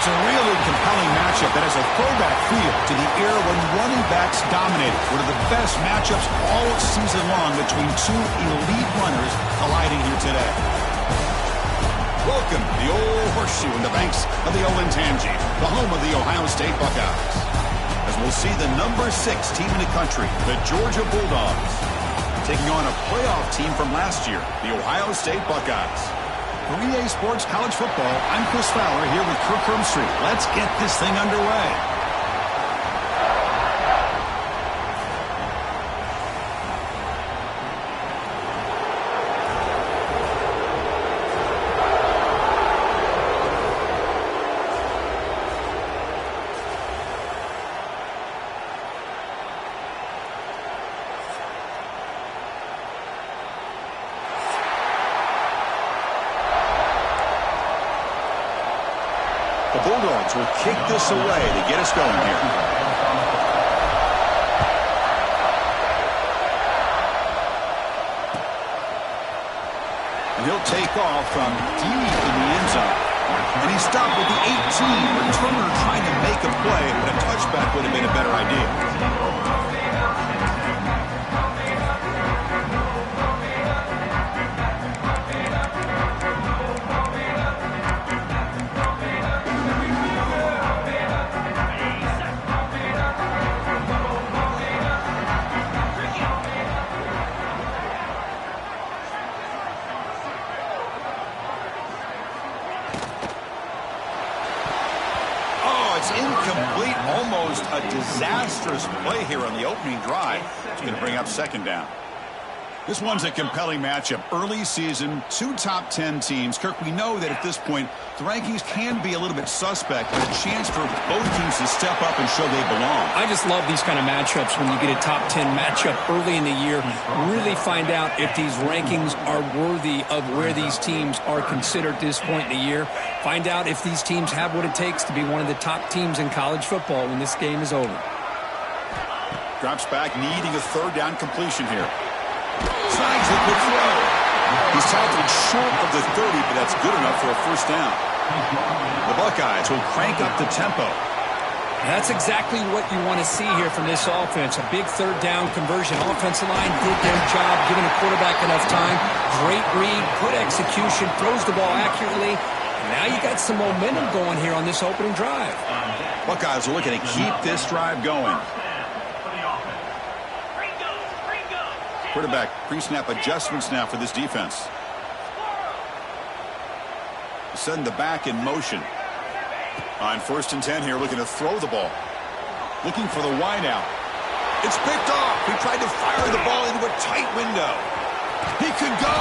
It's a really compelling matchup that has a throwback feel to the era when running backs dominated. One of the best matchups all season long between two elite runners colliding here today. Welcome to the old horseshoe in the banks of the Olentangy, the home of the Ohio State Buckeyes. As we'll see the number 6 team in the country, the Georgia Bulldogs, taking on a playoff team from last year, the Ohio State Buckeyes. For EA Sports College Football, I'm Chris Fowler here with Kirk Herbstreit. Let's get this thing underway. The Bulldogs will kick this away to get us going here. And he'll take off from deep in the end zone. And he stopped with the 18. Returner trying to make a play, but a touchback would have been a better idea. Incomplete, almost a disastrous play here on the opening drive. It's going to bring up second down. This one's a compelling matchup. Early season, 2 top 10 teams. Kirk, we know that at this point, the rankings can be a little bit suspect, but a chance for both teams to step up and show they belong. I just love these kind of matchups when you get a top 10 matchup early in the year. Really find out if these rankings are worthy of where these teams are considered at this point in the year. Find out if these teams have what it takes to be one of the top teams in college football when this game is over. Drops back, needing a third down completion here. Signs a good throw. He's tackled short of the 30, but that's good enough for a first down. The Buckeyes will crank up the tempo. That's exactly what you want to see here from this offense. A big third down conversion. Offensive line did their job, giving the quarterback enough time. Great read, good execution, throws the ball accurately. Now you got some momentum going here on this opening drive. Buckeyes are looking to keep this drive going. Quarterback pre-snap adjustments now for this defense. Send the back in motion. On 1st and 10 here, looking to throw the ball. Looking for the wide out. It's picked off. He tried to fire the ball into a tight window. He could go.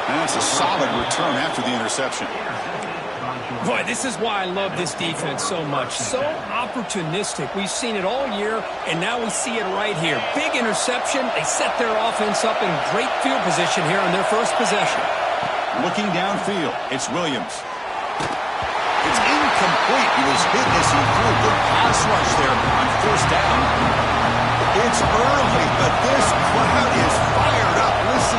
And that's a solid return after the interception. Boy, this is why I love this defense so much. So opportunistic. We've seen it all year, and now we see it right here. Big interception. They set their offense up in great field position here on their first possession. Looking downfield, it's Williams. It's incomplete. He was hit as he threw. Good pass rush there on 1st down. It's early, but this crowd is fired up. Listen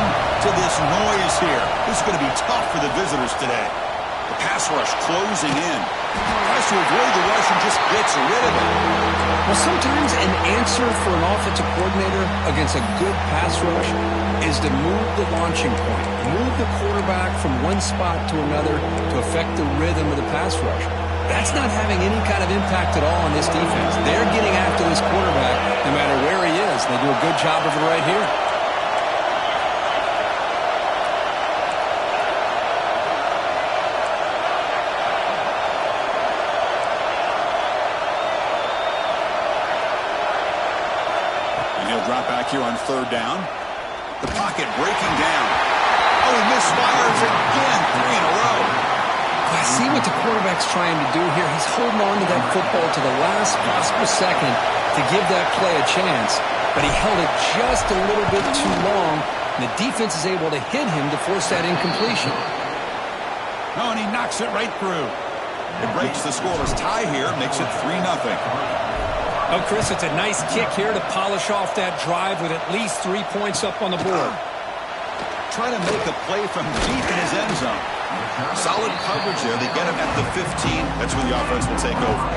to this noise here. This is going to be tough for the visitors today. The pass rush closing in. Tries to avoid the rush and just gets rid of it. Well, sometimes an answer for an offensive coordinator against a good pass rush is to move the launching point, move the quarterback from one spot to another to affect the rhythm of the pass rush. That's not having any kind of impact at all on this defense. They're getting after this quarterback no matter where he is. They do a good job of it right here. Drop back here on third down. The pocket breaking down. Oh, he misfires again. 3 in a row. I see what the quarterback's trying to do here. He's holding on to that football to the last possible second to give that play a chance. But he held it just a little bit too long. And the defense is able to hit him to force that incompletion. Oh, and he knocks it right through. It breaks the scoreless tie here. Makes it 3-0. Oh, Chris, it's a nice kick here to polish off that drive with at least 3 points up on the board. Trying to make a play from deep in his end zone. Solid coverage there. They get him at the 15. That's where the offense will take over.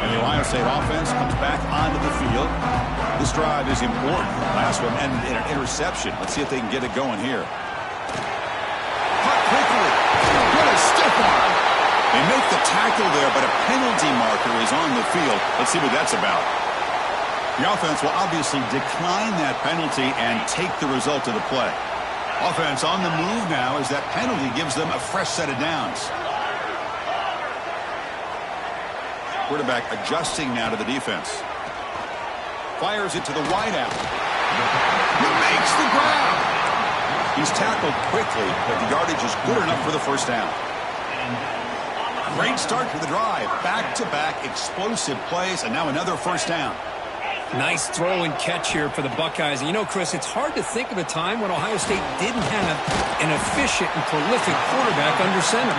And the Ohio State offense comes back onto the field. This drive is important. Last one ended in an interception. Let's see if they can get it going here. Quickly. What a stiff arm. They make the tackle there, but a penalty marker is on the field. Let's see what that's about. The offense will obviously decline that penalty and take the result of the play. Offense on the move now as that penalty gives them a fresh set of downs. Quarterback adjusting now to the defense. Fires it to the wideout. He makes the grab. He's tackled quickly, but the yardage is good enough for the first down. Great start to the drive. Back-to-back explosive plays, and now another first down. Nice throw and catch here for the Buckeyes. And you know, Chris, it's hard to think of a time when Ohio State didn't have an efficient and prolific quarterback under center.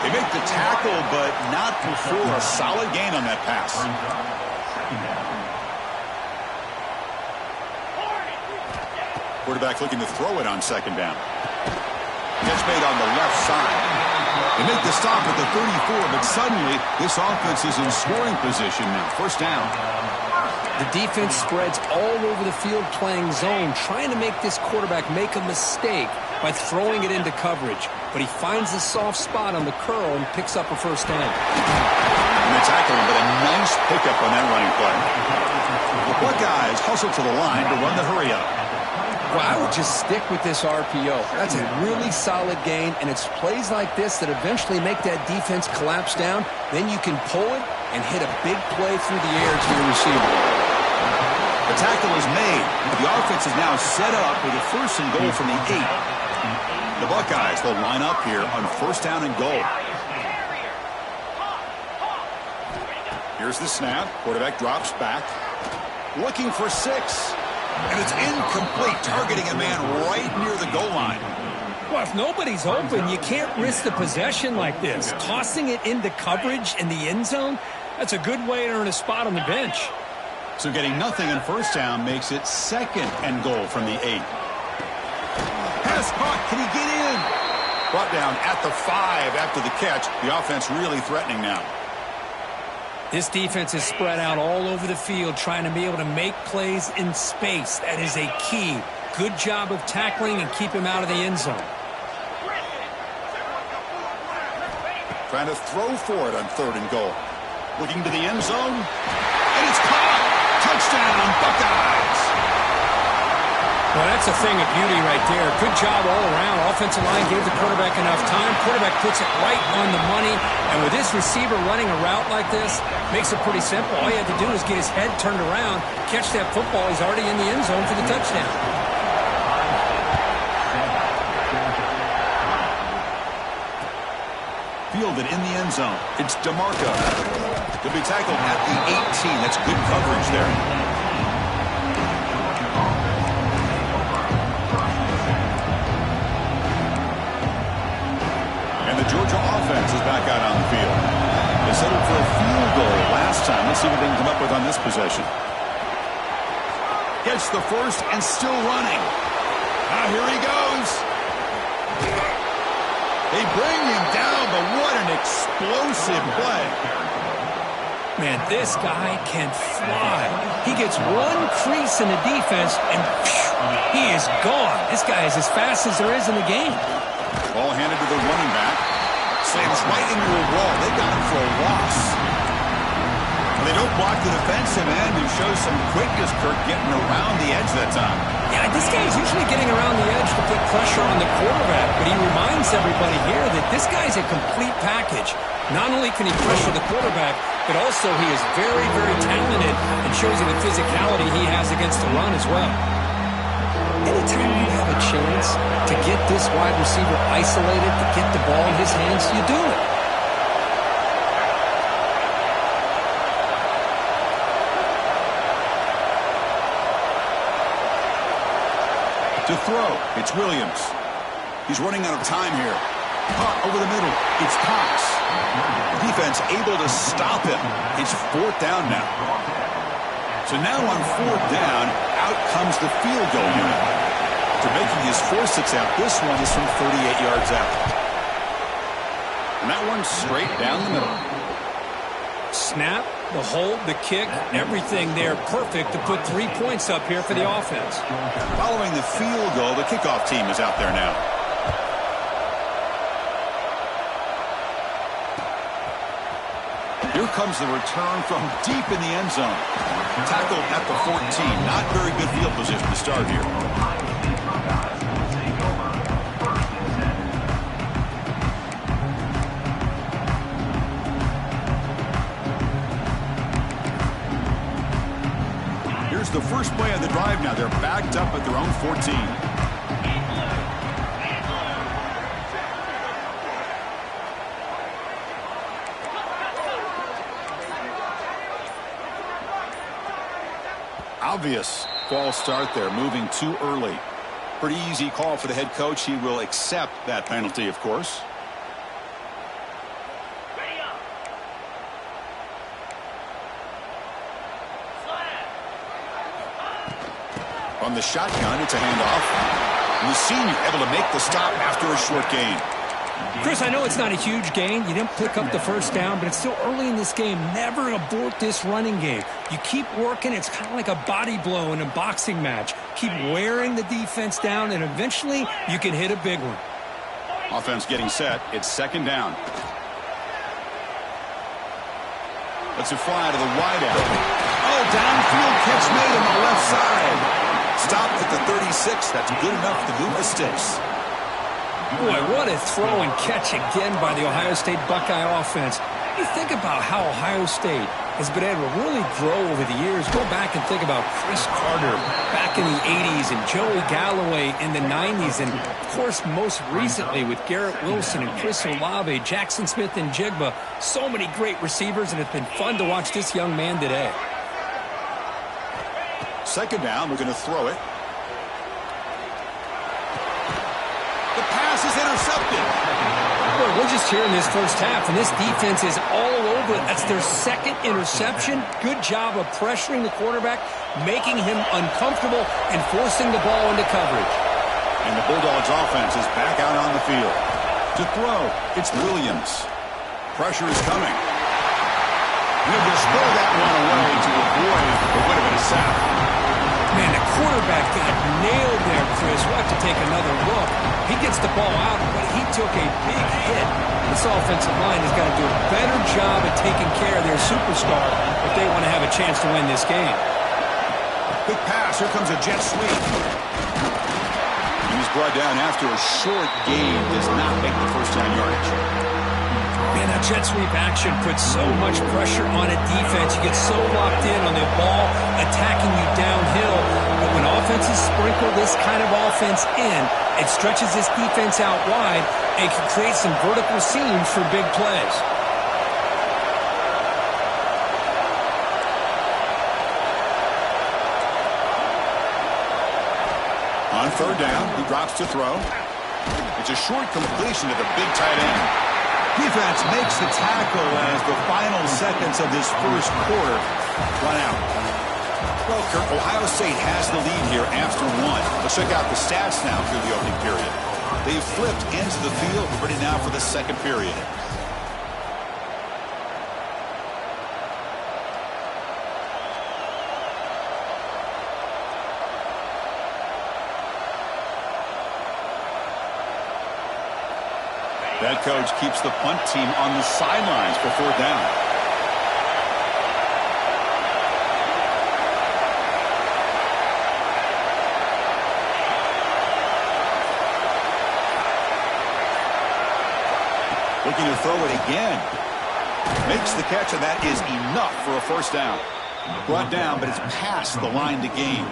They make the tackle, but not before a solid gain on that pass. Quarterback looking to throw it on second down. Catch made on the left side. They make the stop at the 34, but suddenly this offense is in scoring position now. First down. The defense spreads all over the field playing zone, trying to make this quarterback make a mistake by throwing it into coverage. But he finds the soft spot on the curl and picks up a first down. And they tackle him, but a nice pickup on that running play. The Buckeyes hustle to the line to run the hurry-up. Well, I would just stick with this RPO. That's a really solid gain, and it's plays like this that eventually make that defense collapse down. Then you can pull it and hit a big play through the air to your receiver. The tackle is made. The offense is now set up with a first and goal from the 8. The Buckeyes will line up here on first down and goal. Here's the snap. Quarterback drops back. Looking for 6. And it's incomplete, targeting a man right near the goal line. Well, if nobody's open, you can't risk the possession like this. Tossing it into coverage in the end zone, that's a good way to earn a spot on the bench. So getting nothing on first down makes it second and goal from the 8. Pass caught. Can he get in? Brought down at the 5 after the catch. The offense really threatening now. This defense is spread out all over the field, trying to be able to make plays in space. That is a key. Good job of tackling and keep him out of the end zone. Trying to throw for it on third and goal. Looking to the end zone. And it's caught. Touchdown, Buckeyes. Well, that's a thing of beauty right there. Good job all around. Offensive line gave the quarterback enough time. Quarterback puts it right on the money. And with this receiver running a route like this, makes it pretty simple. All you have to do is get his head turned around, catch that football. He's already in the end zone for the touchdown. Fielded in the end zone. It's DeMarco. He'll be tackled at the 18. That's good coverage there. And the Georgia offense is back out on the field. They settled for a field goal last time. Let's see what they can come up with on this possession. Gets the first and still running. Now here he goes. They bring him down, but what an explosive play. Man, this guy can fly. He gets one crease in the defense, and he is gone. This guy is as fast as there is in the game. Ball handed to the running back. Slams right into a wall. They got him for a loss. They don't block the defensive end and show some quickness, Kirk, getting around the edge that time. Yeah, this guy is usually getting around the edge to put pressure on the quarterback, but he reminds everybody here that this guy's a complete package. Not only can he pressure the quarterback, but also he is very, very talented and shows you the physicality he has against the run as well. Anytime you have a chance to get this wide receiver isolated, to get the ball in his hands, you do it. To throw, it's Williams. He's running out of time here. Caught over the middle. It's Cox. Defense able to stop him. It's 4th down now. So now on 4th down, out comes the field goal unit. After making his forceps out, this one is from 38 yards out. And that one's straight down the middle. Snap, the hold, the kick, everything there perfect to put 3 points up here for the offense. Following the field goal, the kickoff team is out there now. Here comes the return from deep in the end zone. Tackled at the 14. Not very good field position to start here. The first play of the drive now. They're backed up at their own 14. Obvious false start there, moving too early. Pretty easy call for the head coach. He will accept that penalty, of course. From the shotgun, it's a handoff. And the senior able to make the stop after a short gain. Chris, I know it's not a huge gain. You didn't pick up the first down, but it's still early in this game. Never abort this running game. You keep working. It's kind of like a body blow in a boxing match. Keep wearing the defense down, and eventually you can hit a big one. Offense getting set. It's 2nd down. Let's it fly to the wideout. Oh, downfield catch made on the left side. Stopped at the 36. That's good enough to move the sticks. Boy, what a throw and catch again by the Ohio State Buckeye offense. You think about how Ohio State has been able to really grow over the years. Go back and think about Chris Carter back in the 80s and Joey Galloway in the 90s. And, of course, most recently with Garrett Wilson and Chris Olave, Jackson Smith and Jigba. So many great receivers, and it's been fun to watch this young man today. 2nd down, we're going to throw it. The pass is intercepted. Boy, we're just here in this first half, and this defense is all over it. That's their 2nd interception. Good job of pressuring the quarterback, making him uncomfortable, and forcing the ball into coverage. And the Bulldogs offense is back out on the field. To throw, it's Williams. Pressure is coming. He'll just throw that one away to avoid what would have been a sack. Man, the quarterback got nailed there, Chris. We'll have to take another look. He gets the ball out, but he took a big hit. This offensive line has got to do a better job at taking care of their superstar if they want to have a chance to win this game. Quick pass. Here comes a jet sweep. He was brought down after a short gain. Does not make the first down yardage. Man, that jet sweep action puts so much pressure on a defense. You get so locked in on the ball attacking you downhill. But when offenses sprinkle this kind of offense in, it stretches this defense out wide and can create some vertical seams for big plays. On 3rd down, he drops to throw. It's a short completion to the big tight end. Defense makes the tackle as the final seconds of this first quarter run out. Well, Kirk, Ohio State has the lead here after one. Let's check out the stats now through the opening period. They've flipped into the field, ready now for the second period. That coach keeps the punt team on the sidelines for fourth down. Looking to throw it again. Makes the catch, and that is enough for a first down. Brought down, but it's past the line to gain.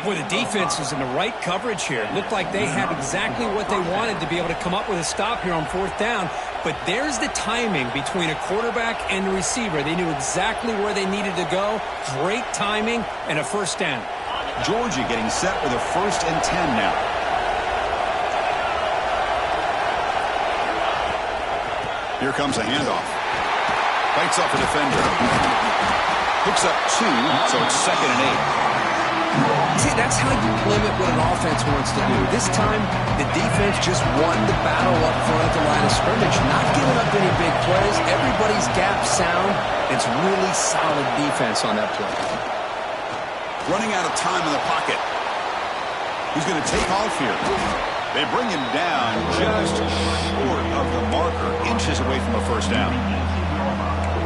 Boy, the defense is in the right coverage here. Looked like they had exactly what they wanted to be able to come up with a stop here on fourth down. But there's the timing between a quarterback and the receiver. They knew exactly where they needed to go. Great timing and a first down. Georgia getting set with a 1st and 10 now. Here comes a handoff. Fights off a defender. Picks up 2, so it's 2nd and 8. See, that's how you limit what an offense wants to do. This time, the defense just won the battle up front at the line of scrimmage, not giving up any big plays. Everybody's gap sound. It's really solid defense on that play. Running out of time in the pocket. He's going to take off here. They bring him down just short of the marker, inches away from a first down.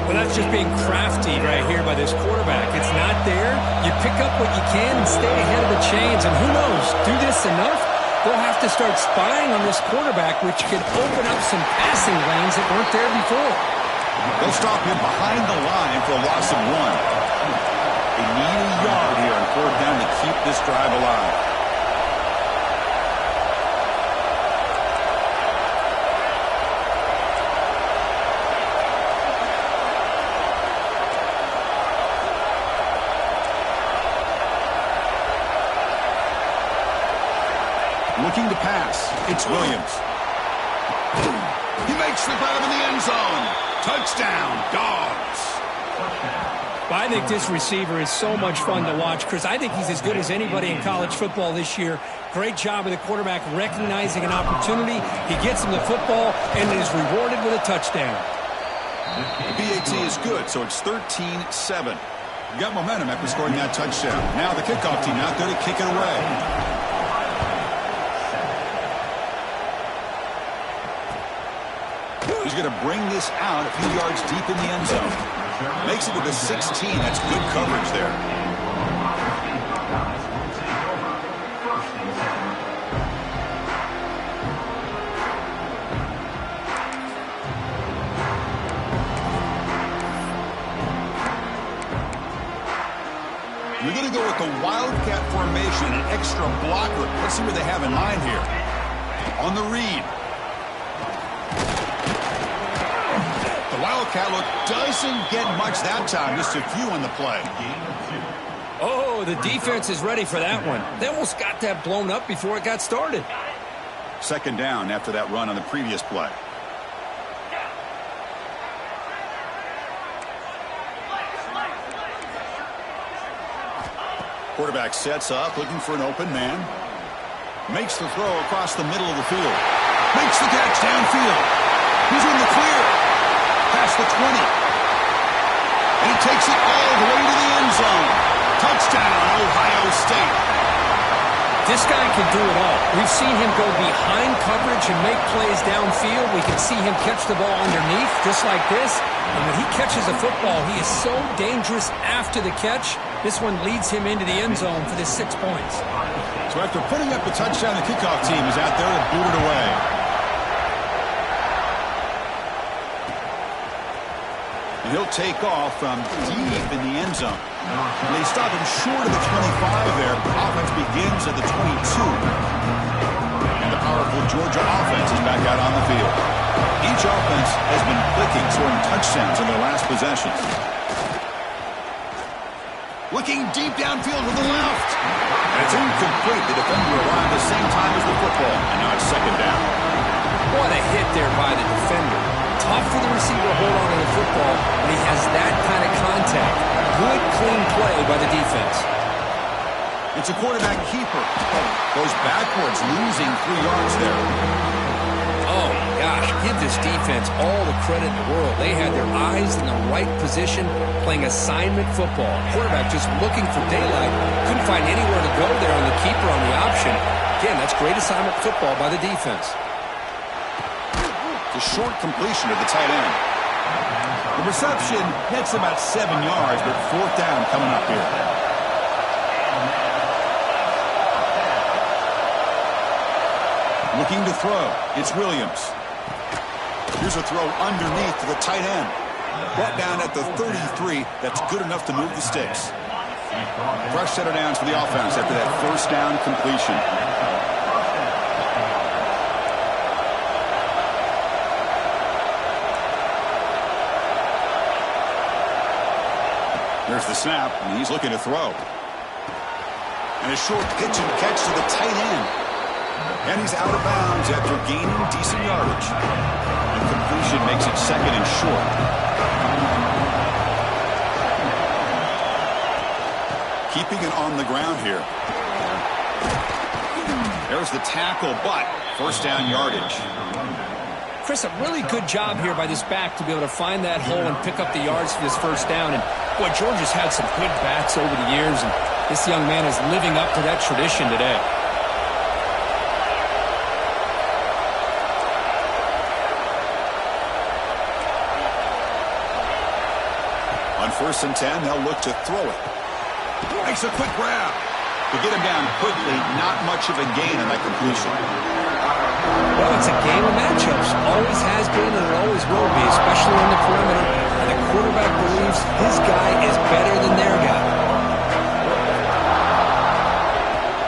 Well, that's just being crafty right here by this quarterback. It's not there. You pick up what you can and stay ahead of the chains. And who knows, do this enough, they'll have to start spying on this quarterback, which could open up some passing lanes that weren't there before. They'll stop him behind the line for a loss of 1. They need a yard here on fourth down to keep this drive alive. Looking to pass. It's Williams. He makes the grab in the end zone. Touchdown, Dogs. I think this receiver is so much fun to watch, Chris. I think he's as good as anybody in college football this year. Great job of the quarterback recognizing an opportunity. He gets him the football and is rewarded with a touchdown. The BAT is good, so it's 13-7. You got momentum after scoring that touchdown. Now the kickoff team out there to kick it away. He's going to bring this out a few yards deep in the end zone. Makes it to the 16. That's good coverage there. You're going to go with the Wildcat formation, an extra blocker. Let's see what they have in mind here. On the read. Wildcat look doesn't get much that time, just a few on the play. Oh, the defense is ready for that one. They almost got that blown up before it got started. 2nd down after that run on the previous play. Quarterback sets up, looking for an open man. Makes the throw across the middle of the field. Makes the catch downfield. He's in the clear. Past the 20. And he takes it all the way to the end zone. Touchdown, Ohio State. This guy can do it all. We've seen him go behind coverage and make plays downfield. We can see him catch the ball underneath, just like this. And when he catches a football, he is so dangerous after the catch. This one leads him into the end zone for the 6 points. So after putting up the touchdown, the kickoff team is out there to boot it away. And he'll take off from deep in the end zone. And they stop him short of the 25 there. Offense begins at the 22. And the powerful Georgia offense is back out on the field. Each offense has been clicking, scoring touchdowns in their last possessions. Looking deep downfield to the left. And it's incomplete. The defender arrived at the same time as the football. And now it's 2nd down. What a hit there by the defender. Tough for the receiver to hold on to the football when he has that kind of contact. Good, clean play by the defense. It's a quarterback keeper. Goes backwards, losing 3 yards there. Oh, my gosh. Give this defense all the credit in the world. They had their eyes in the right position, playing assignment football. Quarterback just looking for daylight. Couldn't find anywhere to go there on the keeper on the option. Again, that's great assignment football by the defense. The short completion of the tight end. The reception gets about 7 yards, but 4th down coming up here. Looking to throw. It's Williams. Here's a throw underneath to the tight end. Brought down at the 33. That's good enough to move the sticks. Fresh set of downs for the offense after that 1st down completion. There's the snap, and he's looking to throw. And a short pitch and catch to the tight end. And he's out of bounds after gaining decent yardage. Incompletion makes it 2nd and short. Keeping it on the ground here. There's the tackle, but 1st down yardage. Chris, a really good job here by this back to be able to find that hole and pick up the yards for this 1st down. And, boy, Georgia's had some good backs over the years, and this young man is living up to that tradition today. On 1st and 10, they'll look to throw it. Makes a quick grab. To get him down quickly, not much of a gain on that completion. Well, it's a game of matchups. Always has been and it always will be, especially on the perimeter. And the quarterback believes his guy is better than their guy.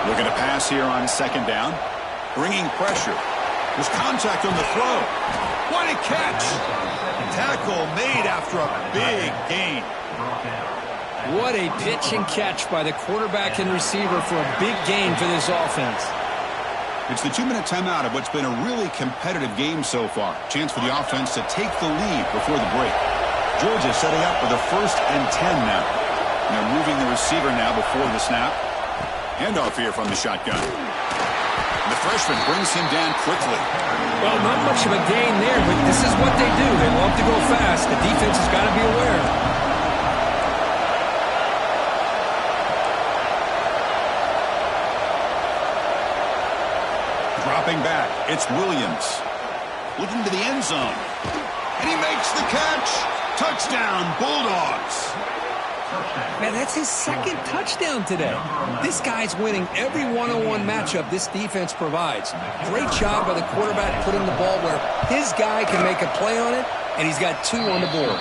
Looking to pass here on 2nd down. Bringing pressure. There's contact on the throw. What a catch! Tackle made after a big gain. What a pitch and catch by the quarterback and receiver for a big gain for this offense. It's the 2-minute timeout of what's been a really competitive game so far. Chance for the offense to take the lead before the break. Georgia setting up with a 1st and 10 now. And they're moving the receiver now before the snap. Handoff here from the shotgun. The freshman brings him down quickly. Well, not much of a gain there, but this is what they do. They love to go fast. The defense has got to be aware. Dropping back, it's Williams. Looking to the end zone. And he makes the catch. Touchdown, Bulldogs. Man, that's his 2nd touchdown today. This guy's winning every one-on-one matchup this defense provides. Great job by the quarterback putting the ball where his guy can make a play on it, and he's got 2 on the board.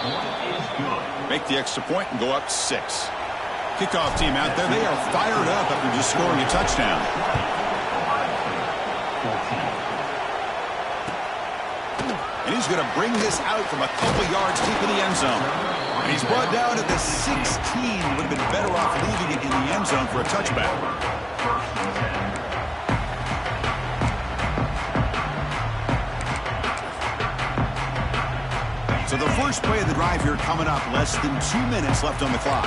Make the extra point and go up 6. Kickoff team out there, they are fired up after just scoring a touchdown. And he's going to bring this out from a couple yards deep in the end zone. And he's brought down at the 16. Would have been better off leaving it in the end zone for a touchback. So the first play of the drive here coming up. Less than 2 minutes left on the clock.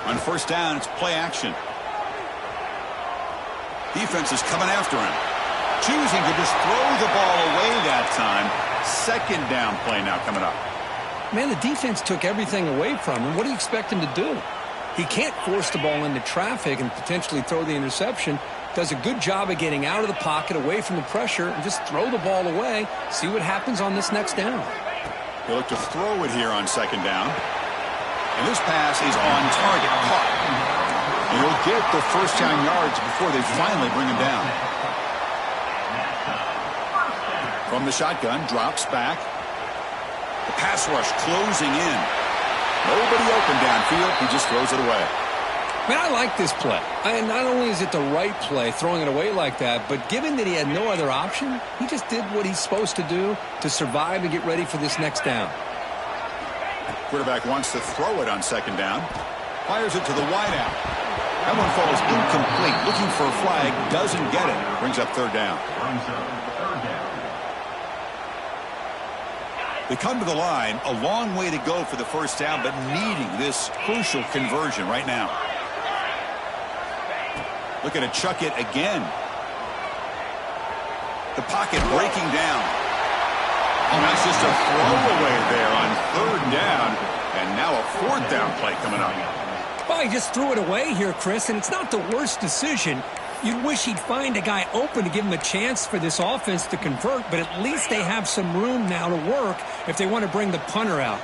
On 1st down, it's play action. Defense is coming after him. Choosing to just throw the ball away that time. 2nd down play now coming up. Man, the defense took everything away from him. What do you expect him to do? He can't force the ball into traffic and potentially throw the interception. Does a good job of getting out of the pocket, away from the pressure, and just throw the ball away. See what happens on this next down. He'll look to throw it here on 2nd down. And this pass is on target. Caught. And he'll get the 1st down yards before they finally bring him down. From the shotgun, drops back. The pass rush closing in. Nobody open downfield. He just throws it away. Man, I like this play. Not only is it the right play, throwing it away like that, but given that he had no other option, he just did what he's supposed to do to survive and get ready for this next down. Quarterback wants to throw it on 2nd down. Fires it to the wideout. That one falls incomplete. Looking for a flag. Doesn't get it. Brings up third down. They come to the line. A long way to go for the first down, but needing this crucial conversion right now. Looking to chuck it again. The pocket breaking down. And that's just a throwaway there on third down. And now a fourth down play coming up. Well, he just threw it away here, Chris, and it's not the worst decision. You'd wish he'd find a guy open to give him a chance for this offense to convert, but at least they have some room now to work if they want to bring the punter out.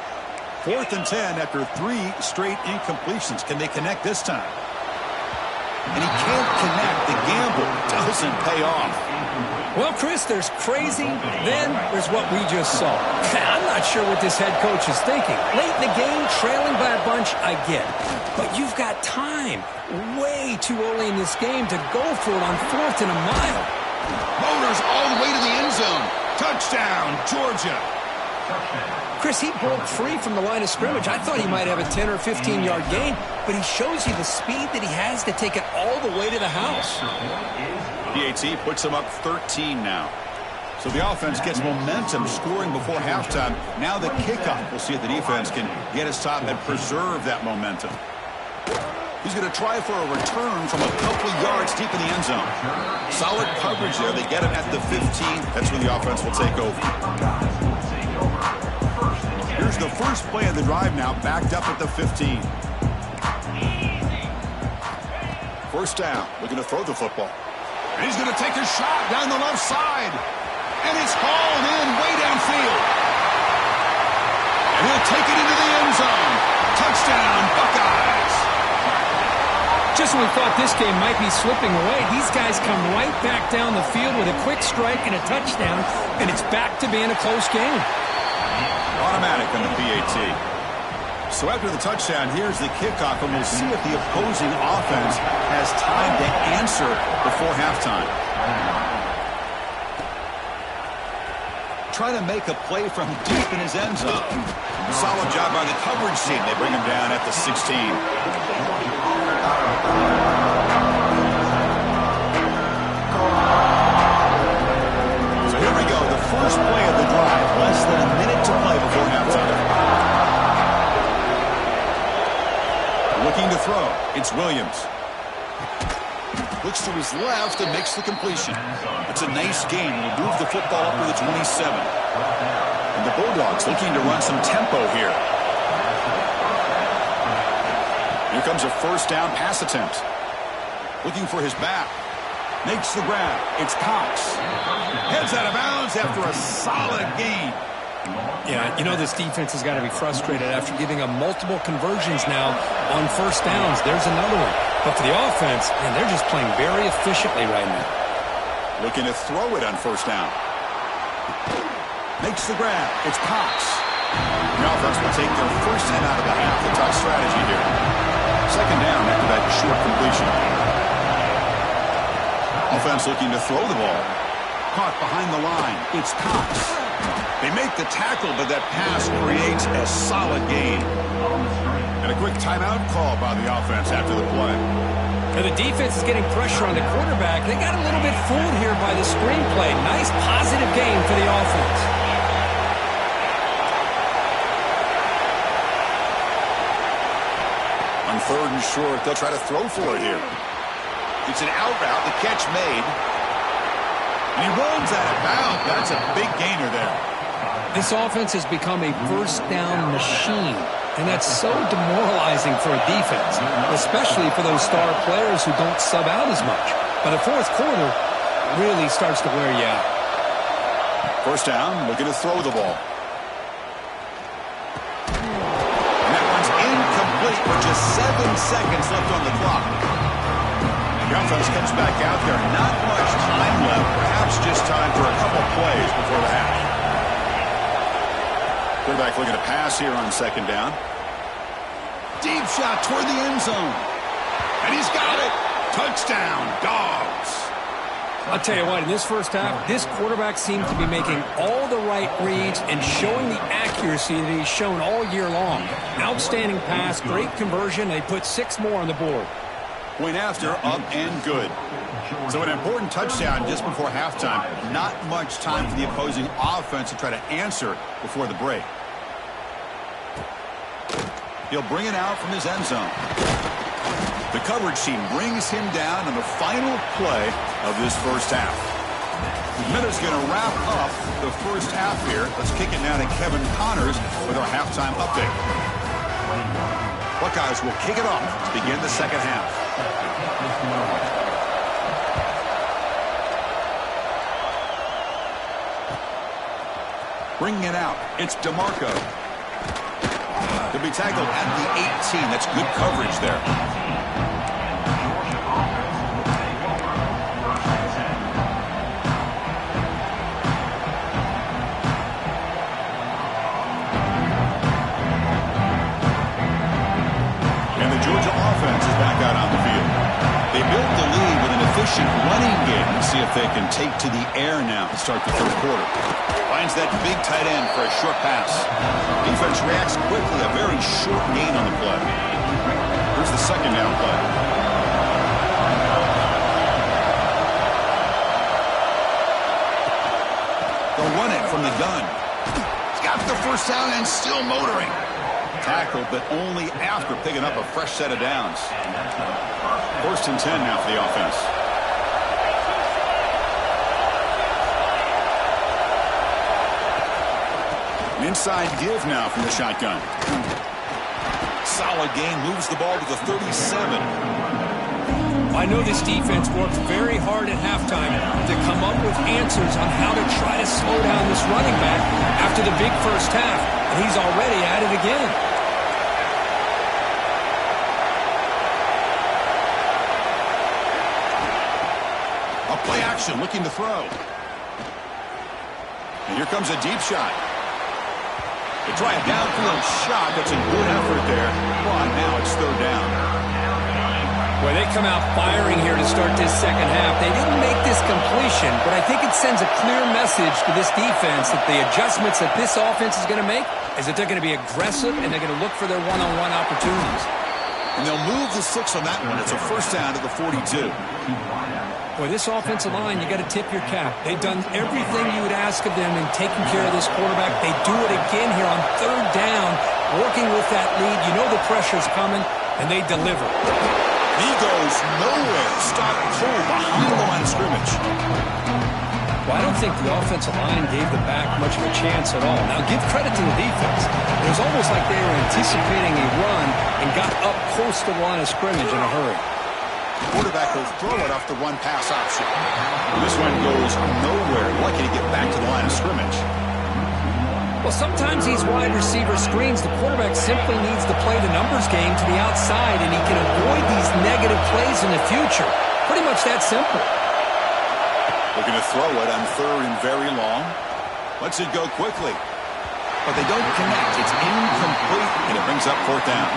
4th and 10 after 3 straight incompletions. Can they connect this time? And he can't connect. The gamble doesn't pay off. Well, Chris, there's crazy, then there's what we just saw. I'm not sure what this head coach is thinking. Late in the game, trailing by a bunch, I get. But you've got time. Way too early in this game to go for it on 4th and a mile. Motors all the way to the end zone. Touchdown, Georgia. Chris, he broke free from the line of scrimmage. I thought he might have a 10 or 15-yard gain, but he shows you the speed that he has to take it all the way to the house. PAT puts him up 13 now. So the offense gets momentum scoring before halftime. Now the kickoff. We'll see if the defense can get his top and preserve that momentum. He's going to try for a return from a couple yards deep in the end zone. Solid coverage there. They get him at the 15. That's when the offense will take over. Here's the first play of the drive now, backed up at the 15. First down, looking to throw the football. And he's going to take a shot down the left side. And it's hauled in way downfield. And he'll take it into the end zone. Touchdown, Buckeyes. Just when we thought this game might be slipping away, these guys come right back down the field with a quick strike and a touchdown, and it's back to being a close game. Automatic on the PAT. So after the touchdown, here's the kickoff, and we'll see if the opposing offense has time to answer before halftime. Trying to make a play from deep in his end zone. Solid job by the coverage team. They bring him down at the 16. So here we go, the first play of the drive. Less than a minute to play before halftime. Looking to throw. It's Williams. Looks to his left and makes the completion. It's a nice game. We'll move the football up to the 27. And the Bulldogs looking to run some tempo here. Here comes a first down pass attempt. Looking for his back. Makes the grab. It's Cox. Heads out of bounds after a solid gain. Yeah, you know this defense has got to be frustrated after giving up multiple conversions now on first downs. There's another one. But for the offense, man, they're just playing very efficiently right now. Looking to throw it on first down. Makes the grab. It's Cox. The offense will take their first 10 out of the half. The top strategy here. Second down after that short completion. Offense looking to throw the ball. Caught behind the line. It's Cox. They make the tackle, but that pass creates a solid gain. And a quick timeout call by the offense after the play. Now the defense is getting pressure on the quarterback. They got a little bit fooled here by the screenplay. Nice positive gain for the offense. On third and short, they'll try to throw for it here. It's an out route, the catch made. And he runs out of bounds. That's a big gainer there. This offense has become a first down machine, and that's so demoralizing for a defense, especially for those star players who don't sub out as much. By the fourth quarter, really starts to wear you out. First down, looking to throw the ball. And that one's incomplete with just 7 seconds left on the clock. The offense comes back out there. Not much time left. Perhaps just time for a couple plays before the half. Quarterback looking to pass here on second down. Deep shot toward the end zone. And he's got it. Touchdown, Dogs. I'll tell you what, in this first half, this quarterback seems to be making all the right reads and showing the accuracy that he's shown all year long. Outstanding pass, great conversion. They put 6 more on the board. Point after, up and good. So an important touchdown just before halftime. Not much time for the opposing offense to try to answer before the break. He'll bring it out from his end zone. The coverage team brings him down on the final play of this first half. Minutes going to wrap up the first half here. Let's kick it now to Kevin Connors with our halftime update. Buckeyes will kick it off to begin the second half. Bringing it out, it's DeMarco. He'll be tackled at the 18. That's good coverage there. And the Georgia offense is back out on the field. They built the lead with an efficient running game. Let's see if they can take to the air now to start the third quarter. Finds that big tight end for a short pass. Defense reacts quickly. A very short gain on the play. Here's the second down play. They'll run it from the gun. He's got the first down and still motoring. Tackled, but only after picking up a fresh set of downs. First and 10 now for the offense. Inside give now from the shotgun. Solid gain, moves the ball to the 37. I know this defense worked very hard at halftime to come up with answers on how to try to slow down this running back after the big first half. And he's already at it again. A play action, looking to throw. And here comes a deep shot. They try a downfield shot. That's a good effort there. Well, now it's third down. Well, they come out firing here to start this second half. They didn't make this completion, but I think it sends a clear message to this defense that the adjustments that this offense is going to make is that they're going to be aggressive and they're going to look for their one-on-one opportunities. And they'll move the 6 on that one. It's a first down to the 42. Boy, this offensive line, you got to tip your cap. They've done everything you would ask of them in taking care of this quarterback. They do it again here on third down, working with that lead. You know the pressure's coming, and they deliver. He goes nowhere. Stop cold behind the line of scrimmage. Well, I don't think the offensive line gave the back much of a chance at all. Now, give credit to the defense. It was almost like they were anticipating a run and got up close to the line of scrimmage in a hurry. The quarterback will throw it off the one-pass option. This one goes nowhere. Lucky to get back to the line of scrimmage. Well, sometimes these wide receiver screens, the quarterback simply needs to play the numbers game to the outside, and he can avoid these negative plays in the future. Pretty much that simple. Looking to throw it on third and very long. Lets it go quickly. But they don't connect. It's incomplete, and it brings up fourth down.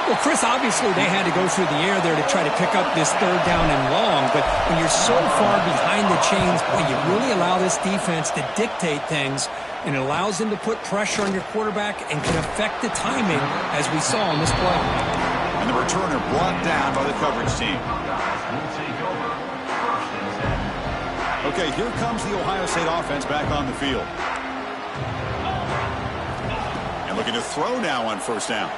Well, Chris, obviously they had to go through the air there to try to pick up this third down and long, but when you're so far behind the chains, boy, you really allow this defense to dictate things, and it allows them to put pressure on your quarterback and can affect the timing, as we saw on this play. And the returner brought down by the coverage team. Okay, here comes the Ohio State offense back on the field. And looking to throw now on first down.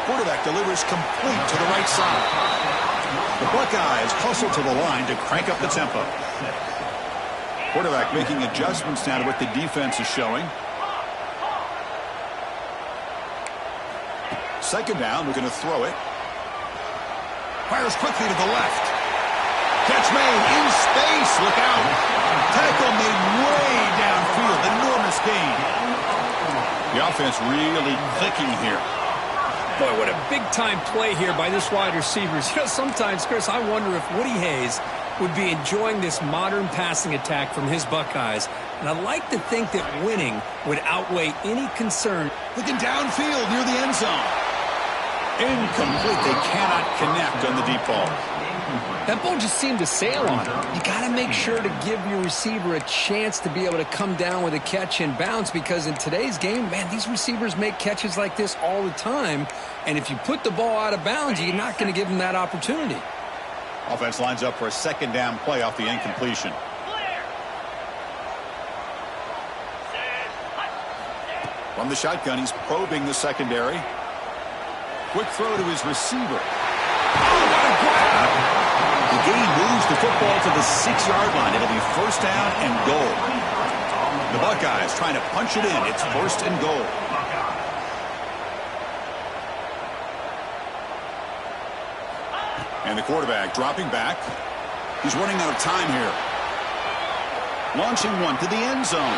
Quarterback delivers complete to the right side. The Buckeyes hustle to the line to crank up the tempo. Quarterback making adjustments now to what the defense is showing. Second down, looking to throw it. Fires quickly to the left. Catch made in space. Look out. Tackle made way downfield. Enormous gain. The offense really clicking here. Boy, what a big-time play here by this wide receivers. You know, sometimes, Chris, I wonder if Woody Hayes would be enjoying this modern passing attack from his Buckeyes. And I'd like to think that winning would outweigh any concern. Looking downfield near the end zone. Incomplete. They cannot connect on the deep ball. That ball just seemed to sail on him. You got to make sure to give your receiver a chance to be able to come down with a catch and bounce, because in today's game, man, these receivers make catches like this all the time. And if you put the ball out of bounds, you're not going to give them that opportunity. Offense lines up for a second down play off the incompletion. From the shotgun, he's probing the secondary. Quick throw to his receiver. Oh, what a grab! The gain moves the football to the 6-yard line. It'll be first down and goal. The Buckeyes trying to punch it in. It's first and goal. And the quarterback dropping back. He's running out of time here. Launching one to the end zone.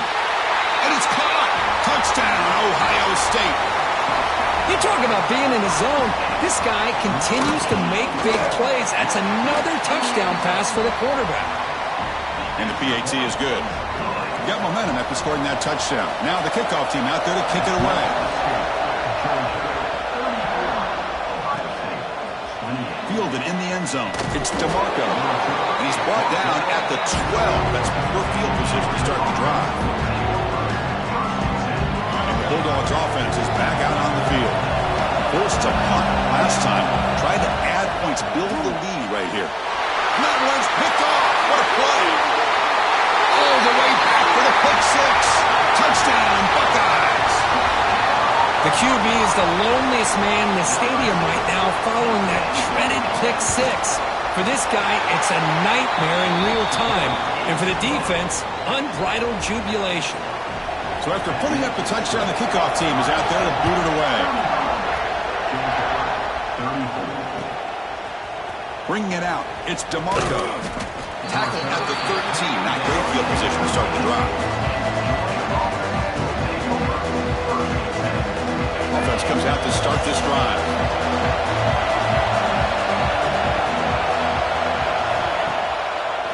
And it's caught! Touchdown, Ohio State. You talk about being in the zone. This guy continues to make big plays. That's another touchdown pass for the quarterback. And the PAT is good. Got momentum after scoring that touchdown. Now the kickoff team out there to kick it away. Fielded in the end zone. It's DeMarco. And he's brought down at the 12. That's poor field position to start the drive. Bulldogs offense is back out on the field. Forced to punt last time. Tried to add points, build the lead right here. Madeline's picked off. What a play. All the way back for the pick six. Touchdown, Buckeyes. The QB is the loneliest man in the stadium right now following that shredded pick six. For this guy, it's a nightmare in real time. And for the defense, unbridled jubilation. So after putting up the touchdown, the kickoff team is out there to boot it away. Bringing it out, it's DeMarco. Tackle at the 13. Not great field position to start the drive. Offense comes out to start this drive.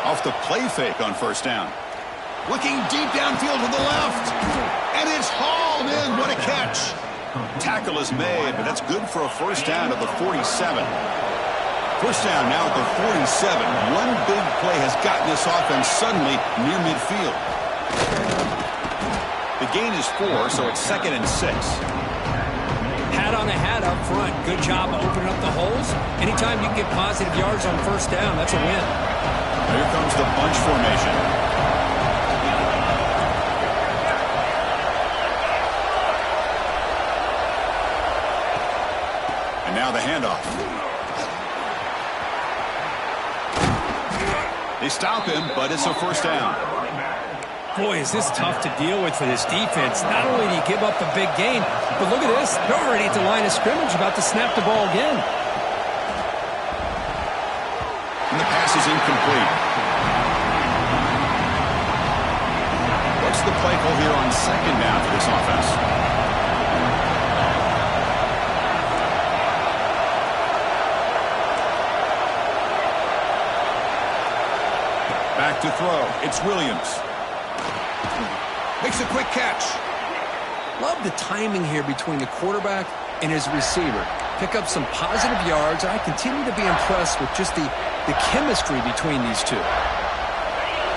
Off the play fake on first down. Looking deep downfield to the left. And it's hauled in. What a catch. Tackle is made, but that's good for a first down at the 47. First down now at the 47. One big play has gotten this offense suddenly near midfield. The gain is 4, so it's 2nd and 6. Hat on a hat up front. Good job of opening up the holes. Anytime you can get positive yards on first down, that's a win. Here comes the bunch formation. Now the handoff. They stop him, but it's a first down. Boy, is this tough to deal with for this defense. Not only do you give up a big gain, but look at this. They're already at the line of scrimmage, about to snap the ball again. And the pass is incomplete. What's the play call here on second down for this offense? Back to throw. It's Williams. Makes a quick catch. Love the timing here between the quarterback and his receiver. Pick up some positive yards. I continue to be impressed with just the chemistry between these two.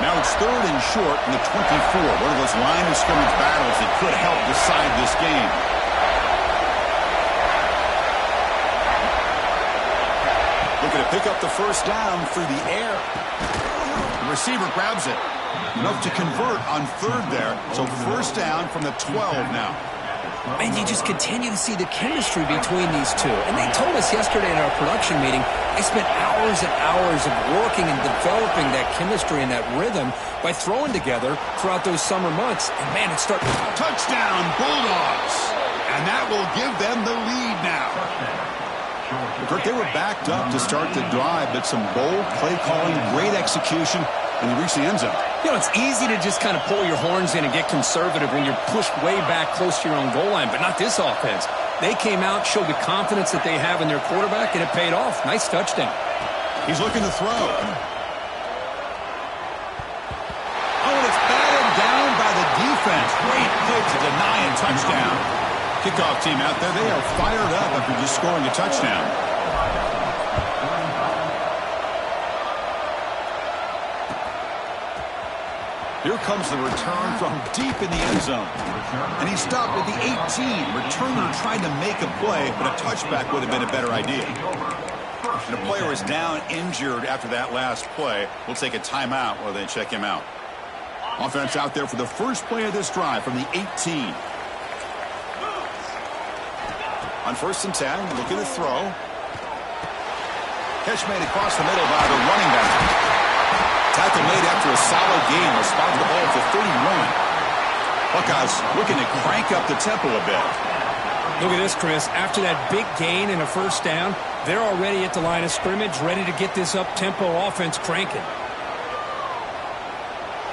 Now it's 3rd and short in the 24. One of those line of scrimmage battles that could help decide this game. Looking to pick up the first down through the air. The receiver grabs it. Enough to convert on 3rd there. So first down from the 12 now. And you just continue to see the chemistry between these two. And they told us yesterday in our production meeting, they spent hours and hours of working and developing that chemistry and that rhythm by throwing together throughout those summer months. And man, it's starting. Touchdown, Bulldogs. And that will give them the lead now. Kirk, they were backed up to start the drive, but some bold play calling, great execution, and they reached the end zone. You know, it's easy to just kind of pull your horns in and get conservative when you're pushed way back close to your own goal line, but not this offense. They came out, showed the confidence that they have in their quarterback, and it paid off. Nice touchdown. He's looking to throw. Oh, and it's batted down by the defense. Great play to deny a touchdown. Kickoff team out there, they are fired up after just scoring a touchdown. Here comes the return from deep in the end zone. And he stopped at the 18. Returner tried to make a play, but a touchback would have been a better idea. And a player is down injured after that last play. We'll take a timeout while they check him out. Offense out there for the first play of this drive from the 18. On 1st and 10, looking to throw. Catch made across the middle by the running back. Tackle made after a solid gain. Will spot the ball for 31. Buckeyes looking to crank up the tempo a bit. Look at this, Chris. After that big gain and a first down, they're already at the line of scrimmage, ready to get this up-tempo offense cranking.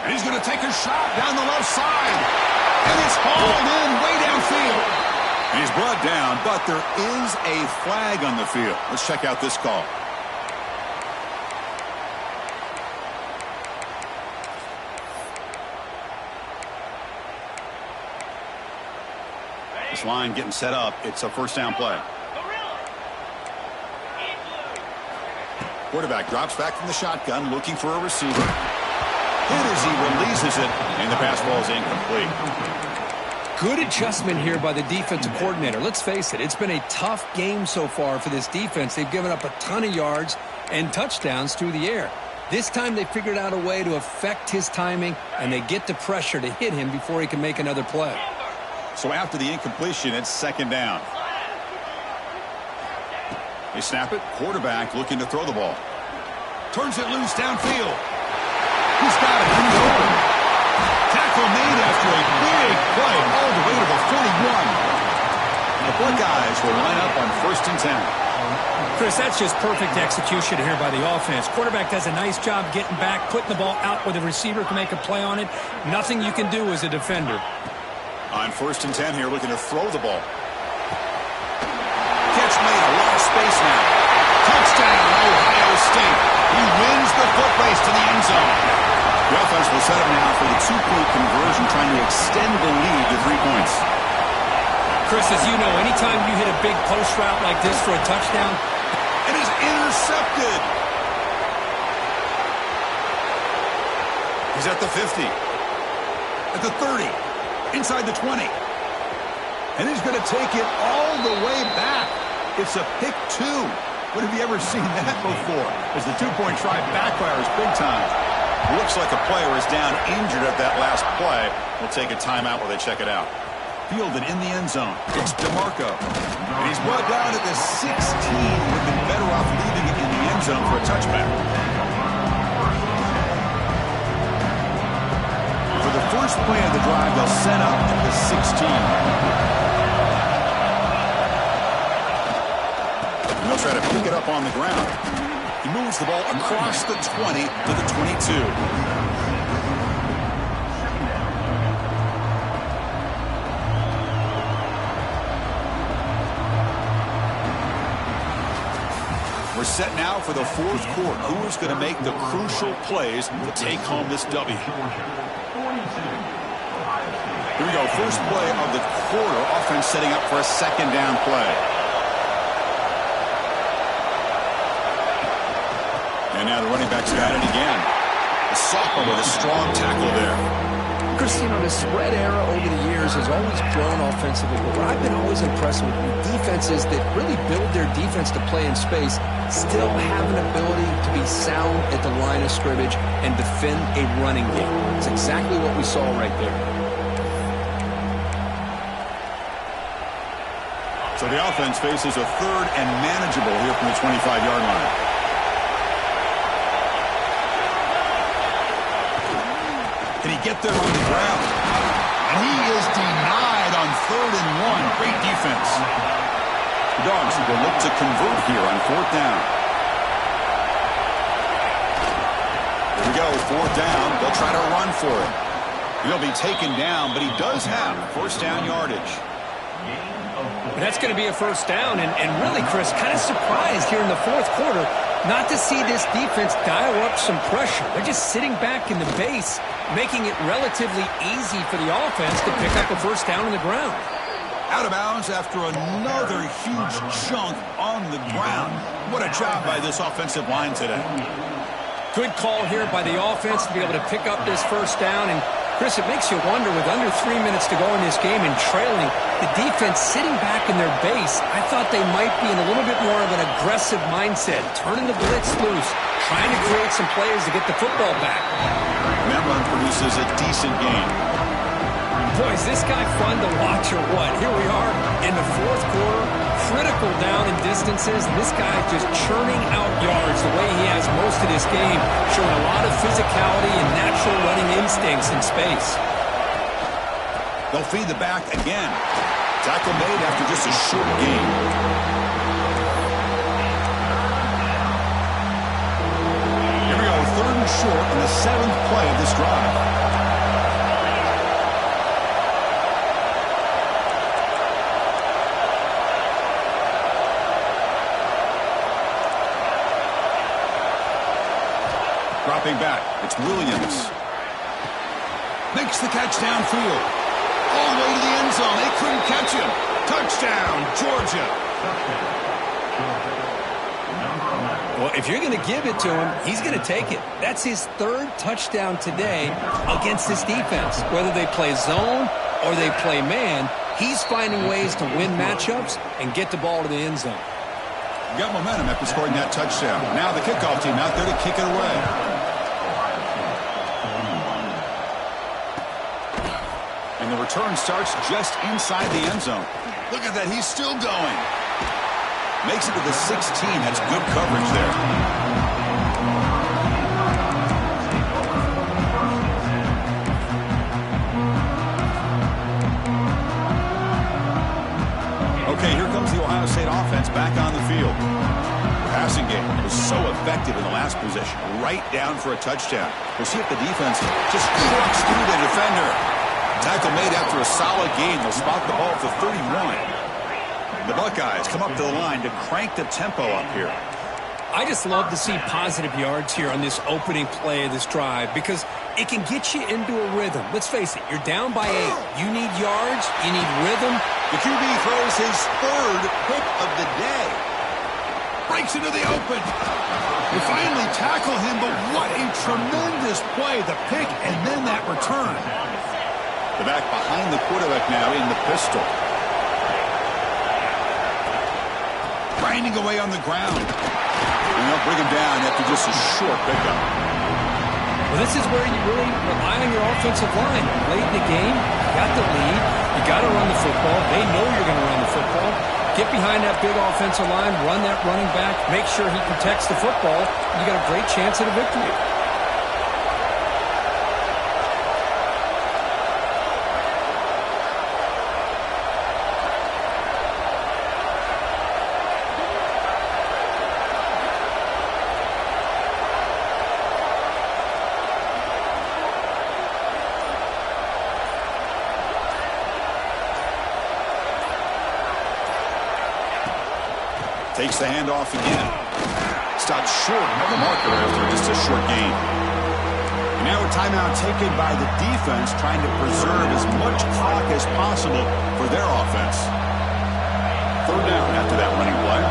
And he's going to take a shot down the left side. And it's hauled in way downfield. And he's brought down, but there is a flag on the field. Let's check out this call. This line getting set up. It's a first down play. Quarterback drops back from the shotgun, looking for a receiver. Hit as he releases it, and the pass ball is incomplete. Good adjustment here by the defensive coordinator. Let's face it, it's been a tough game so far for this defense. They've given up a ton of yards and touchdowns through the air. This time they figured out a way to affect his timing, and they get the pressure to hit him before he can make another play. So after the incompletion, it's 2nd down. They snap it. Quarterback looking to throw the ball. Turns it loose downfield. He's got it. He's open. Tackle made after a big play all the way to the 41. The Buckeyes will line up on 1st and 10. Chris, that's just perfect execution here by the offense. Quarterback does a nice job getting back, putting the ball out where the receiver can make a play on it. Nothing you can do as a defender. On 1st and 10 here, looking to throw the ball. Catch made, a lot of space now. Touchdown, Ohio State. He wins the foot race to the end zone. The offense will set up now for the 2-point conversion, trying to extend the lead to 3 points. Chris, as you know, anytime you hit a big post route like this for a touchdown, it is intercepted. He's at the 50, at the 30, inside the 20. And he's going to take it all the way back. It's a pick 2. When have you ever seen that before? As the 2-point try backfires big time. Looks like a player is down injured at that last play. We'll take a timeout while they check it out. Fielded in the end zone. It's DeMarco. And he's brought down at the 16. Would have been better off leaving it in the end zone for a touchback. For the first play of the drive, they'll set up at the 16. And they'll try to pick it up on the ground. He moves the ball across the 20 to the 22. We're set now for the 4th quarter. Who is going to make the crucial plays to take home this W? Here we go. First play of the quarter. Offense setting up for a 2nd down play. And now the running back's got it again. The sophomore with a strong tackle there. Chris, you know, the spread era over the years has always grown offensively, but what I've been always impressed with defenses that really build their defense to play in space still have an ability to be sound at the line of scrimmage and defend a running game. It's exactly what we saw right there. So the offense faces a 3rd and manageable here from the 25-yard line. Can he get there on the ground? And he is denied on 3rd and 1. Great defense. The Dogs will look to convert here on 4th down. Here we go, 4th down. They'll try to run for it. He'll be taken down, but he does have 1st down yardage. That's going to be a 1st down, and really, Chris, kind of surprised here in the 4th quarter not to see this defense dial up some pressure. They're just sitting back in the base, making it relatively easy for the offense to pick up a 1st down on the ground. Out of bounds after another huge chunk on the ground. What a job by this offensive line today. Good call here by the offense to be able to pick up this first down. And, Chris, it makes you wonder, with under 3 minutes to go in this game and trailing, the defense sitting back in their base, I thought they might be in a little bit more of an aggressive mindset, turning the blitz loose, trying to create some plays to get the football back. That run produces a decent gain. Boy, is this guy fun to watch or what? Here we are in the fourth quarter, critical down in distances, and this guy just churning out yards the way he has most of this game, showing a lot of physicality and natural running instincts in space. They'll feed the back again. Tackle made after just a short gain. Here we go, 3rd and short on the 7th play of this drive. Dropping back, it's Williams. Makes the catch downfield. All the way to the end zone. They couldn't catch him. Touchdown, Georgia. Well, if you're going to give it to him, he's going to take it. That's his 3rd touchdown today against this defense. Whether they play zone or they play man, he's finding ways to win matchups and get the ball to the end zone. Got momentum after scoring that touchdown. Now the kickoff team out there to kick it away. And the return starts just inside the end zone. Look at that, he's still going. Makes it to the 16. That's good coverage there. Okay, here comes the Ohio State offense back on the field. The passing game was so effective in the last possession. Right down for a touchdown. We'll see if the defense just trucks through the defender. Tackle made after a solid gain. They'll spot the ball at the 31. The Buckeyes come up to the line to crank the tempo up here. I just love to see positive yards here on this opening play of this drive because it can get you into a rhythm. Let's face it, you're down by 8. You need yards, you need rhythm. The QB throws his 3rd pick of the day. Breaks into the open. They finally tackle him, but what a tremendous play. The pick and then that return. The back behind the quarterback now in the pistol. Grinding away on the ground. And they'll bring him down after just a short pickup. Well, this is where you really rely on your offensive line. Late in the game, you got the lead. You got to run the football. They know you're going to run the football. Get behind that big offensive line, run that running back, make sure he protects the football. You got a great chance at a victory. Takes the handoff again. Stopped short of the marker after just a short gain. And now a timeout taken by the defense, trying to preserve as much clock as possible for their offense. 3rd down after that running play.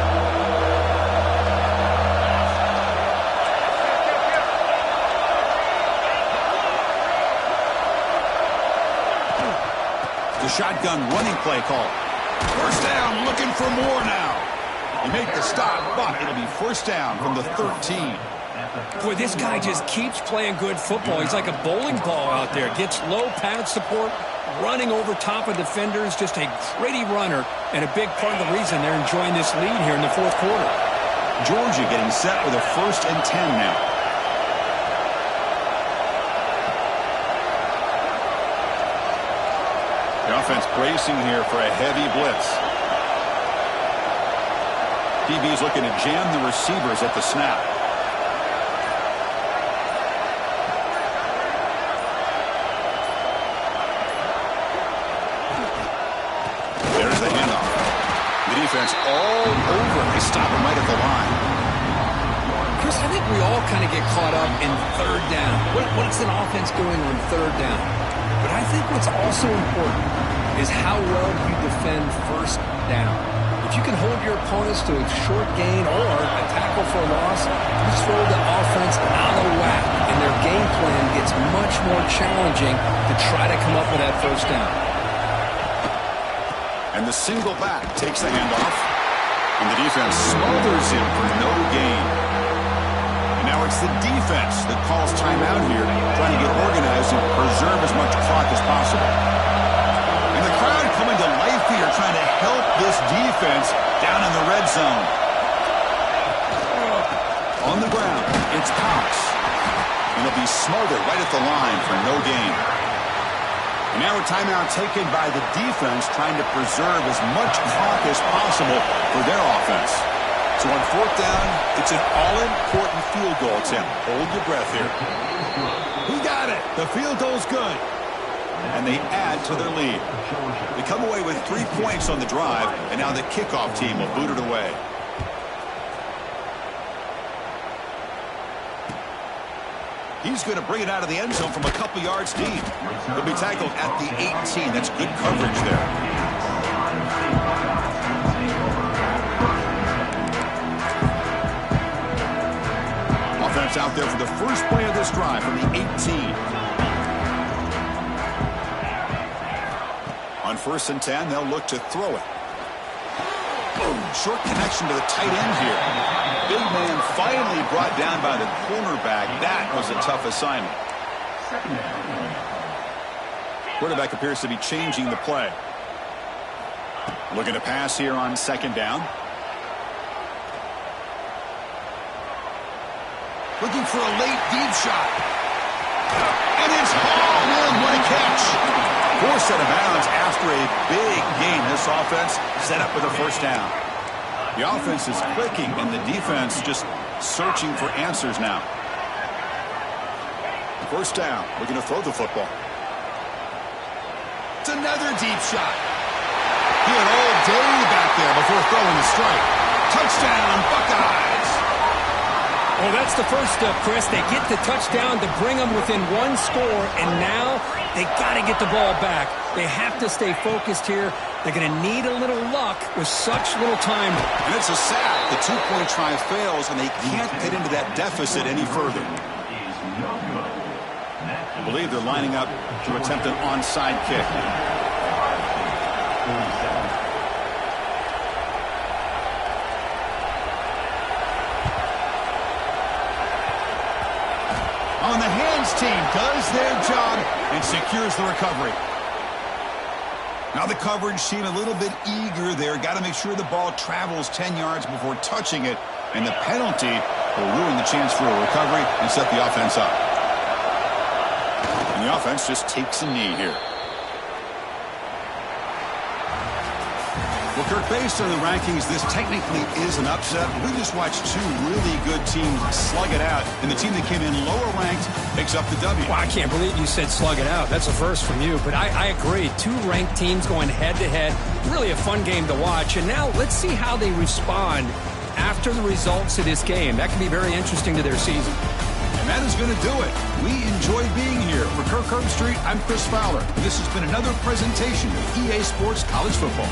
The shotgun running play call. 1st down, looking for more now. You make the stop, but it'll be 1st down from the 13. Boy, this guy just keeps playing good football. He's like a bowling ball out there. Gets low pad support, running over top of defenders. Just a gritty runner, and a big part of the reason they're enjoying this lead here in the 4th quarter. Georgia getting set with a 1st and 10 now. The offense bracing here for a heavy blitz. DB's looking to jam the receivers at the snap. There's the handoff. The defense all over. They stop him right at the line. Chris, I think we all kind of get caught up in 3rd down. What's an offense doing on 3rd down? But I think what's also important is how well you defend 1st down. If you can hold your opponents to a short gain or a tackle for a loss, you throw the offense out of whack, and their game plan gets much more challenging to try to come up with that first down. And the single back takes the handoff, and the defense smothers him for no gain. And now it's the defense that calls timeout here, trying to get organized and preserve as much clock as possible. And the crowd coming to life here, trying to help this defense down in the red zone. On the ground, it's Cox. And it'll be smothered right at the line for no gain. And now a timeout taken by the defense, trying to preserve as much clock as possible for their offense. So on fourth down, it's an all-important field goal attempt. Hold your breath here. He got it. The field goal's good. And they add to their lead. They come away with 3 points on the drive, and now the kickoff team will boot it away. He's going to bring it out of the end zone from a couple yards deep. He'll be tackled at the 18. That's good coverage there. Offense out there for the first play of this drive from the 18. On 1st and 10, they'll look to throw it. Boom, short connection to the tight end here. Big man finally brought down by the cornerback. That was a tough assignment. Quarterback appears to be changing the play. Looking to pass here on 2nd down. Looking for a late deep shot. And it's hauled in. What a catch. Forced out of bounds after a big gain. This offense set up with a 1st down. The offense is clicking, and the defense just searching for answers now. 1st down. Looking to throw the football. It's another deep shot. He had all day back there before throwing the strike. Touchdown, Buckeyes. Well, that's the first step, Chris. They get the touchdown to bring them within 1 score, and now they got to get the ball back. They have to stay focused here. They're going to need a little luck with such little time. And it's a sack. The 2-point try fails, and they can't get into that deficit any further. I believe they're lining up to attempt an onside kick. On the hands team does their job and secures the recovery. Now the coverage seemed a little bit eager there. Got to make sure the ball travels 10 yards before touching it. And the penalty will ruin the chance for a recovery and set the offense up. And the offense just takes a knee here. Well, Kirk, based on the rankings, this technically is an upset. We just watched 2 really good teams slug it out, and the team that came in lower ranked picks up the W. Well, I can't believe you said slug it out. That's a first from you, but I agree. 2 ranked teams going head-to-head. Really a fun game to watch, and now let's see how they respond after the results of this game. That can be very interesting to their season. And that is going to do it. We enjoy being here. For Kirk Herbstreit, I'm Chris Fowler. This has been another presentation of EA Sports College Football.